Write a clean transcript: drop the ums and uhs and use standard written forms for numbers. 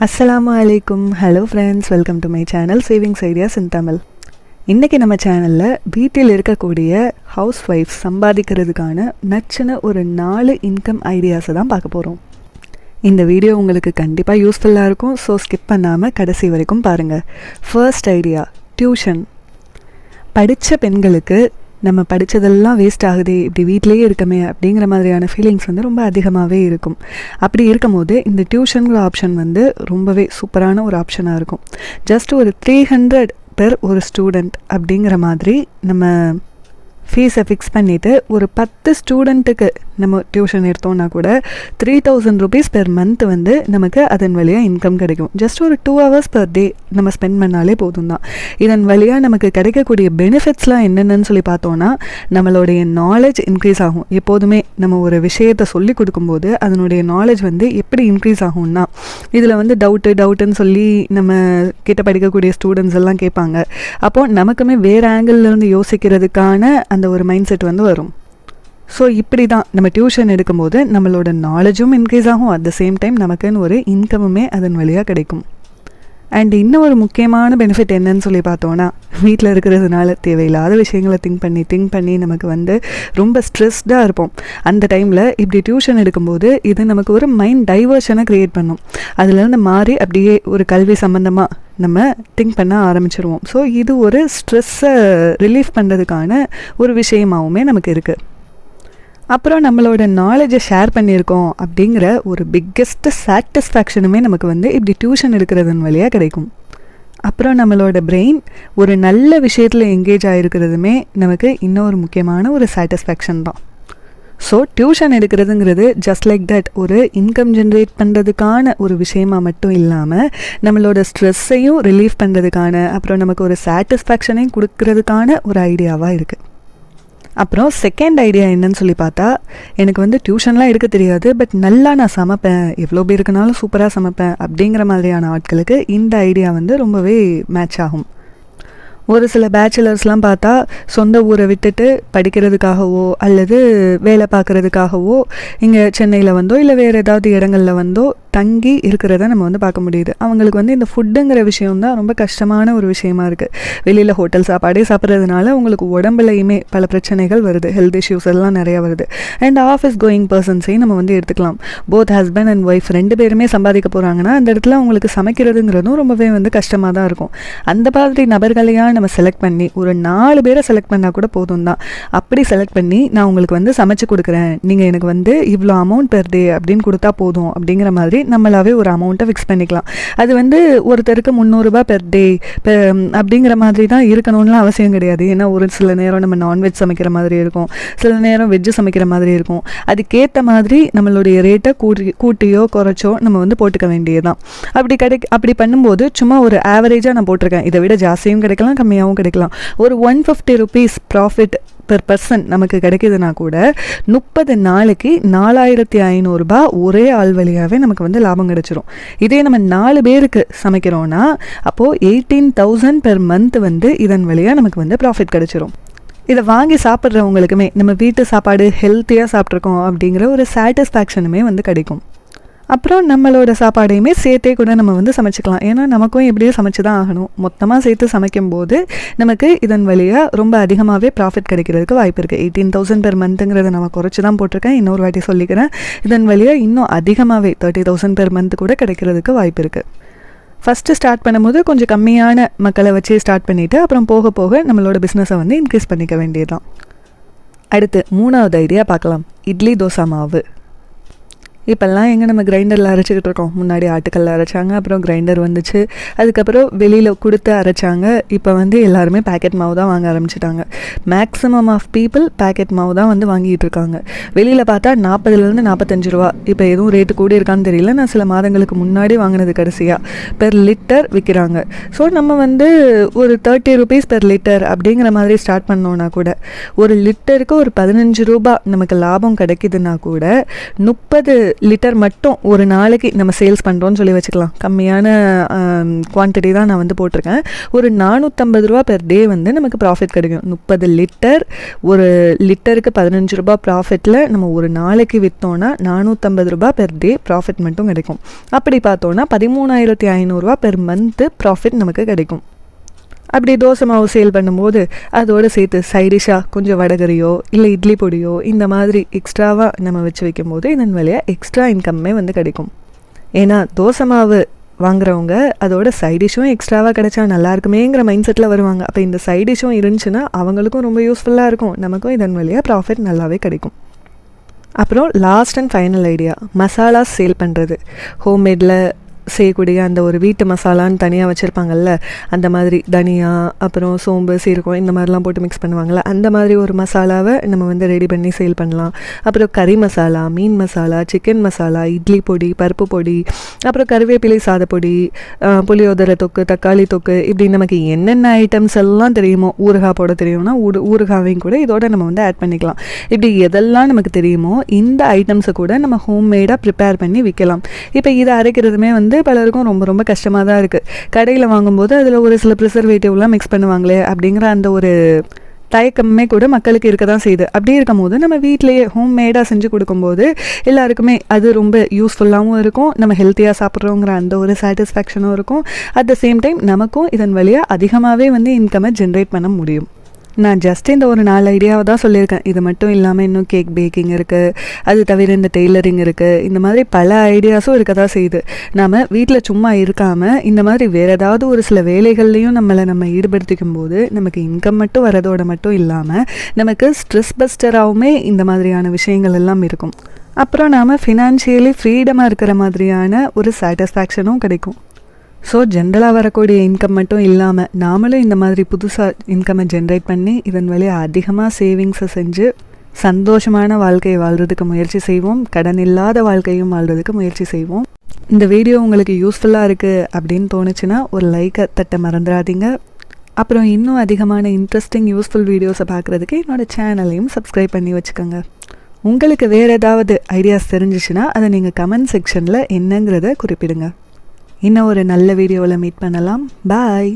அஸ்ஸலாமு அலைக்கும். Hello friends, welcome to my channel savings ideas இன் தமிழ். இன்றைக்கி நம்ம சேனலில் வீட்டில் இருக்கக்கூடிய ஹவுஸ் ஒய்ஃப் சம்பாதிக்கிறதுக்கான நச்சுன ஒரு 4 இன்கம் ஐடியாஸை தான் பார்க்க போகிறோம். இந்த வீடியோ உங்களுக்கு கண்டிப்பாக யூஸ்ஃபுல்லாக இருக்கும். ஸோ ஸ்கிப் பண்ணாமல் கடைசி வரைக்கும் பாருங்கள். First idea, tuition. படித்த பெண்களுக்கு நம்ம படித்ததெல்லாம் வேஸ்ட் ஆகுதே, இப்படி வீட்டிலேயே இருக்கமே அப்படிங்கிற மாதிரியான ஃபீலிங்ஸ் வந்து ரொம்ப அதிகமாகவே இருக்கும். அப்படி இருக்கும்போது இந்த டியூஷனுங்கிற ஆப்ஷன் வந்து ரொம்பவே சூப்பரான ஒரு ஆப்ஷனாக இருக்கும். ஜஸ்ட் ஒரு 300 பெர் ஒரு ஸ்டூடெண்ட் அப்படிங்கிற மாதிரி நம்ம ஃபீஸை ஃபிக்ஸ் பண்ணிவிட்டு ஒரு 10 ஸ்டூடெண்ட்டுக்கு நம்ம டியூஷன் எடுத்தோம்னா கூட 3000 rupees பெர் மந்த் வந்து நமக்கு அதன் வழியாக இன்கம் கிடைக்கும். ஜஸ்ட் ஒரு 2 hours per day நம்ம ஸ்பெண்ட் பண்ணாலே போதும் தான். இதன் வழியாக நமக்கு கிடைக்கக்கூடிய பெனிஃபிட்ஸ்லாம் என்னென்னு சொல்லி பார்த்தோன்னா, நம்மளுடைய நாலேஜ் இன்க்ரீஸ் ஆகும். எப்போதுமே நம்ம ஒரு விஷயத்தை சொல்லி கொடுக்கும்போது அதனுடைய நாலேஜ் வந்து எப்படி இன்க்ரீஸ் ஆகும்னா, இதில் வந்து டவுட்டுன்னு சொல்லி நம்ம கிட்ட படிக்கக்கூடிய ஸ்டூடெண்ட்ஸ் எல்லாம் கேட்பாங்க. அப்போது நமக்குமே வேறு ஆங்கிள்லேருந்து யோசிக்கிறதுக்கான அந்த ஒரு மைண்ட் செட் வந்து வரும். ஸோ இப்படி தான் நம்ம டியூஷன் எடுக்கும்போது நம்மளோட நாலேஜும் இன்க்ரீஸ் ஆகும், அட் த சேம் டைம் நமக்குன்னு ஒரு இன்கமுமே அதன் வழியாக கிடைக்கும். அண்ட் இன்னும் ஒரு முக்கியமான பெனிஃபிட் என்னன்னு சொல்லி பார்த்தோன்னா, வீட்டில் இருக்கிறதுனால தேவையில்லாத விஷயங்களை திங்க் பண்ணி நமக்கு வந்து ரொம்ப ஸ்ட்ரெஸ்டாக இருப்போம். அந்த டைமில் இப்படி டியூஷன் எடுக்கும்போது இது நமக்கு ஒரு மைண்ட் டைவர்ஷனை க்ரியேட் பண்ணும். அதுலேருந்து மாறி அப்படியே ஒரு கல்வி சம்மந்தமாக நம்ம திங்க் பண்ண ஆரம்பிச்சிருவோம். ஸோ இது ஒரு ஸ்ட்ரெஸ்ஸை ரிலீஃப் பண்ணுறதுக்கான ஒரு விஷயமாகவுமே நமக்கு இருக்குது. அப்புறம் நம்மளோட நாலேஜை ஷேர் பண்ணியிருக்கோம் அப்படிங்கிற ஒரு பிக்கெஸ்ட் சாட்டிஸ்ஃபேக்ஷனுமே நமக்கு வந்து இப்படி டியூஷன் எடுக்கிறதன் வழியாக கிடைக்கும். அப்புறம் நம்மளோட பிரெயின் ஒரு நல்ல விஷயத்தில் எங்கேஜ் ஆகிருக்கிறதுமே நமக்கு இன்னொரு முக்கியமான ஒரு சாட்டிஸ்ஃபேக்ஷன் தான். ஸோ டியூஷன் எடுக்கிறதுங்கிறது ஜஸ்ட் லைக் தட் ஒரு இன்கம் ஜென்ரேட் பண்ணுறதுக்கான ஒரு விஷயமாக மட்டும் இல்லாமல் நம்மளோட ஸ்ட்ரெஸ்ஸையும் ரிலீஃப் பண்ணுறதுக்கான, அப்புறம் நமக்கு ஒரு சாட்டிஸ்ஃபேக்ஷனையும் கொடுக்கறதுக்கான ஒரு ஐடியாவாக இருக்குது. அப்புறம் செகண்ட் ஐடியா என்னன்னு சொல்லி பார்த்தா, எனக்கு வந்து டியூஷன்லாம் எடுக்க தெரியாது, பட் நல்லா நான் சமைப்பேன், எவ்வளோ பேருக்குனாலும் சூப்பராக சமைப்பேன் அப்படிங்கிற மாதிரியான ஆட்களுக்கு இந்த ஐடியா வந்து ரொம்பவே மேட்ச் ஆகும். ஒரு சில பேச்சுலர்ஸ்லாம் பார்த்தா சொந்த ஊரை விட்டுட்டு படிக்கிறதுக்காகவோ அல்லது வேலை பார்க்குறதுக்காகவோ இங்கே சென்னையில் வந்தோ இல்லை வேறு ஏதாவது இடங்களில் வந்தோ தங்கி இருக்கிறத நம்ம வந்து பார்க்க முடியுது. அவங்களுக்கு வந்து இந்த ஃபுட்டுங்கிற விஷயம் தான் ரொம்ப கஷ்டமான ஒரு விஷயமா இருக்குது. வெளியில் ஹோட்டல் சாப்பாடே சாப்பிட்றதுனால அவங்களுக்கு உடம்புலையுமே பல பிரச்சனைகள் வருது, ஹெல்த் இஷ்யூஸ் எல்லாம் நிறையா வருது. அண்ட் ஆஃபீஸ் கோயிங் பர்சன்ஸையும் நம்ம வந்து எடுத்துக்கலாம். போத் ஹஸ்பண்ட் அண்ட் ஒய்ஃப் 2 பேருமே சம்பாதிக்க போகிறாங்கன்னா அந்த இடத்துல அவங்களுக்கு சமைக்கிறதுங்கிறதும் ரொம்பவே வந்து கஷ்டமாக தான் இருக்கும். அந்த மாதிரி நபர்களையாக நம்ம செலக்ட் பண்ணி ஒரு 4 பேரை செலக்ட் பண்ணால் கூட போதும் தான். அப்படி செலக்ட் பண்ணி நான் உங்களுக்கு வந்து சமைச்சு கொடுக்குறேன், நீங்கள் எனக்கு வந்து இவ்வளோ அமௌண்ட் பெர் டே அப்படின்னு கொடுத்தா போதும் அப்படிங்கிற மாதிரி நம்மளாவே ஒரு அமௌண்ட்டை ஃபிக்ஸ் பண்ணிக்கலாம். அது வந்து ஒருத்தருக்கு 300 ரூபாய் பெர் டே அப்படிங்கிற மாதிரி தான் இருக்கணும்னு அவசியம் கிடையாது. ஏன்னா ஒரு சில நேரம் நம்ம நான்வெஜ் சமைக்கிற மாதிரி இருக்கும், சில நேரம் வெஜ்ஜு சமைக்கிற மாதிரி இருக்கும். அதுக்கேற்ற மாதிரி நம்மளுடைய ரேட்டை கூட்டியோ குறைச்சோ நம்ம வந்து போட்டுக்க வேண்டியதுதான். அப்படி பண்ணும்போது சும்மா ஒரு ஆவரேஜாக நான் போட்டிருக்கேன், இதை விட ஜாஸ்தியும் கிடைக்கலாம் கம்மியாகவும் கிடைக்கலாம். ஒரு 150 rupees ப்ராஃபிட் பெர் பர்சன் நமக்கு கிடைக்குதுன்னா கூட 30 நாளைக்கு 4500 ரூபாய் ஒரே ஆள் வழியாகவே நமக்கு வந்து லாபம் கிடைச்சிரும். இதே நம்ம 4 பேருக்கு சமைக்கிறோன்னா அப்போது 18,000 பெர் மந்த் வந்து இதன் வழியாக நமக்கு வந்து ப்ராஃபிட் கிடைச்சிரும். இதை வாங்கி சாப்பிட்றவங்களுக்குமே நம்ம வீட்டு சாப்பாடு ஹெல்த்தியாக சாப்பிட்ருக்கோம் அப்படிங்கிற ஒரு சாட்டிஸ்ஃபேக்ஷனுமே வந்து கிடைக்கும். அப்புறம் நம்மளோட சாப்பாடையுமே சேர்த்தே கூட நம்ம வந்து சமைச்சிக்கலாம். ஏன்னா நமக்கும் எப்படியோ சமைச்சு தான் ஆகணும். மொத்தமாக சேர்த்து சமைக்கும்போது நமக்கு இதன் வழியாக ரொம்ப அதிகமாகவே ப்ராஃபிட் கிடைக்கிறதுக்கு வாய்ப்பு இருக்குது. 18,000 பெர் மந்த்துங்கிறத நம்ம குறைச்சி தான் போட்டிருக்கேன், இன்னொரு வாட்டி சொல்லிக்கிறேன். இதன் வழியாக இன்னும் அதிகமாகவே 30,000 பெர் மந்த் கூட கிடைக்கிறதுக்கு வாய்ப்பு இருக்குது. ஃபஸ்ட்டு ஸ்டார்ட் பண்ணும்போது கொஞ்சம் கம்மியான மக்களை வச்சு ஸ்டார்ட் பண்ணிவிட்டு அப்புறம் போக போக நம்மளோட பிஸ்னஸை வந்து இன்க்ரீஸ் பண்ணிக்க வேண்டியதுதான். அடுத்து 3வது ஐடியா பார்க்கலாம். இட்லி தோசை மாவு. இப்போல்லாம் எங்கே நம்ம கிரைண்டரில் அரைச்சிக்கிட்டு இருக்கோம். முன்னாடி ஆட்டுக்கல்ல அரைச்சாங்க, அப்புறம் கிரைண்டர் வந்துச்சு, அதுக்கப்புறம் வெளியில் கொடுத்து அரைச்சாங்க. இப்போ வந்து எல்லாருமே பேக்கெட் மாவு தான் வாங்க ஆரம்பிச்சிட்டாங்க. மேக்ஸிமம் ஆஃப் பீப்புள் பேக்கெட் மாவு தான் வந்து வாங்கிட்டு இருக்காங்க. வெளியில் பார்த்தா 40லேருந்து 45 ரூபா. இப்போ எதுவும் ரேட்டு கூடி இருக்கான்னு தெரியல, நான் சில மாதங்களுக்கு முன்னாடி வாங்கினது கடைசியாக பெர் லிட்டர் விற்கிறாங்க. ஸோ நம்ம வந்து ஒரு 30 rupees பெர் லிட்டர் அப்படிங்கிற மாதிரி ஸ்டார்ட் பண்ணோன்னா கூட ஒரு லிட்டருக்கு ஒரு 15 ரூபா நமக்கு லாபம் கிடைக்குதுன்னா கூட 30 லிட்டர் மட்டும் ஒரு நாளைக்கு நம்ம சேல்ஸ் பண்ணுறோன்னு சொல்லி வச்சுக்கலாம். கம்மியான குவான்டிட்டி தான் நான் வந்து போட்டிருக்கேன். ஒரு 450 ரூபா பெர் டே வந்து நமக்கு ப்ராஃபிட் கிடைக்கும். 30 லிட்டர், ஒரு லிட்டருக்கு 15 ரூபா ப்ராஃபிட்டில் நம்ம ஒரு நாளைக்கு விற்றோன்னா 450 ரூபா பெர் டே ப்ராஃபிட் மட்டும் கிடைக்கும். அப்படி பார்த்தோன்னா 13,500 ரூபா பெர் மந்த்து ப்ராஃபிட் நமக்கு கிடைக்கும். அப்படி தோசை மாவு சேல் பண்ணும்போது அதோடு சேர்த்து சைடிஷாக கொஞ்சம் வடகறியோ இல்லை இட்லி பொடியோ இந்த மாதிரி எக்ஸ்ட்ராவாக நம்ம வச்சு வைக்கும்போது இதன் வழியாக எக்ஸ்ட்ரா இன்கம்மே வந்து கிடைக்கும். ஏன்னா தோசை மாவு வாங்குறவங்க அதோட சைடிஷும் எக்ஸ்ட்ராவாக கிடைச்சா நல்லா இருக்குமேங்கிற மைண்ட் செட்டில் வருவாங்க. அப்போ இந்த சைடிஷும் இருந்துச்சுன்னா அவங்களுக்கும் ரொம்ப யூஸ்ஃபுல்லாக இருக்கும், நமக்கும் இதன் வழியாக ப்ராஃபிட் நல்லாவே கிடைக்கும். அப்புறம் last and final idea, masala sale பண்ணுறது. ஹோம்மேடில் செய்யக்கூடிய அந்த ஒரு வீட்டு மசாலான்னு தனியாக வச்சுருப்பாங்கல்ல, அந்த மாதிரி தனியா அப்புறம் சோம்பு சீரகம் இந்த மாதிரிலாம் போட்டு மிக்ஸ் பண்ணுவாங்கள்ல, அந்த மாதிரி ஒரு மசாலாவை நம்ம வந்து ரெடி பண்ணி சேல் பண்ணலாம். அப்புறம் கறி மசாலா, மீன் மசாலா, சிக்கன் மசாலா, இட்லி பொடி, பருப்பு பொடி, அப்புறம் கருவேப்பிலை சாதப்பொடி, புளியோதரை தொக்கு, தக்காளி தொக்கு, இப்படி நமக்கு என்னென்ன ஐட்டம்ஸ் எல்லாம் தெரியுமோ, ஊறுகாய் போட தெரியும்னா ஊறுகாவையும் கூட இதோட நம்ம வந்து ஆட் பண்ணிக்கலாம். இப்படி எதெல்லாம் நமக்கு தெரியுமோ இந்த ஐட்டம்ஸை கூட நம்ம ஹோம்மேடாக ப்ரிப்பேர் பண்ணி விற்கலாம். இப்போ இதை அரைக்கிறதுமே வந்து பலருக்கும் ரொம்ப ரொம்ப கஷ்டமாக தான் இருக்குது. கடையில் வாங்கும்போது அதில் ஒரு சில ப்ரிசர்வேட்டிவ்லாம் மிக்ஸ் பண்ணுவாங்களே அப்படிங்கிற அந்த ஒரு தயக்கமே கூட மக்களுக்கு இருக்க தான் செய்யுது. அப்படி இருக்கும் போது நம்ம வீட்டிலேயே ஹோம்மேடாக செஞ்சு கொடுக்கும்போது எல்லாருக்குமே அது ரொம்ப யூஸ்ஃபுல்லாகவும் இருக்கும், நம்ம ஹெல்த்தியாக சாப்பிட்றோங்கிற அந்த ஒரு சாட்டிஸ்ஃபேக்ஷனும் இருக்கும். அட் த சேம் டைம் நமக்கும் இதன் வழியாக அதிகமாகவே வந்து இன்கம்மை ஜென்ரேட் பண்ண முடியும். நான் ஜஸ்ட் இந்த ஒரு 4 ஐடியாவை தான் சொல்லியிருக்கேன். இது மட்டும் இல்லாமல் இன்னும் கேக் பேக்கிங் இருக்குது, அது தவிர இந்த டெய்லரிங் இருக்குது, இந்த மாதிரி பல ஐடியாஸும் இருக்க தான் செய்யுது. நம்ம வீட்டில் சும்மா இருக்காமல் இந்த மாதிரி வேறு ஏதாவது ஒரு சில வேலைகள்லையும் நம்ம ஈடுபடுத்திக்கும் போது நமக்கு இன்கம் மட்டும் வரதோட மட்டும் இல்லாமல் நமக்கு ஸ்ட்ரெஸ் பஸ்டராகவுமே இந்த மாதிரியான விஷயங்கள் எல்லாம் இருக்கும். அப்புறம் நாம் ஃபினான்ஷியலி ஃப்ரீடமாக இருக்கிற மாதிரியான ஒரு சாட்டிஸ்ஃபேக்ஷனும் கிடைக்கும். ஸோ ஜென்ரலாக வரக்கூடிய இன்கம் மட்டும் இல்லாமல் நாமளும் இந்த மாதிரி புதுசாக இன்கம்மை ஜென்ரேட் பண்ணி இதன் வழியாக அதிகமாக சேவிங்ஸை செஞ்சு சந்தோஷமான வாழ்க்கையை வாழ்கிறதுக்கு முயற்சி செய்வோம், கடன் இல்லாத வாழ்க்கையும் வாழ்கிறதுக்கு முயற்சி செய்வோம். இந்த வீடியோ உங்களுக்கு யூஸ்ஃபுல்லாக இருக்குது அப்படின்னு தோணுச்சுன்னா ஒரு லைக்கை தட்ட மறந்துடாதீங்க. அப்புறம் இன்னும் அதிகமான இன்ட்ரெஸ்டிங் யூஸ்ஃபுல் வீடியோஸை பார்க்குறதுக்கு என்னோடய சேனலையும் சப்ஸ்கிரைப் பண்ணி வச்சுக்கோங்க. உங்களுக்கு வேறு ஏதாவது ஐடியாஸ் தெரிஞ்சிச்சுன்னா அதை நீங்கள் கமெண்ட் செக்ஷனில் என்னங்கிறத குறிப்பிடுங்க. இன்னும் ஒரு நல்ல வீடியோவில் மீட் பண்ணலாம். பாய்.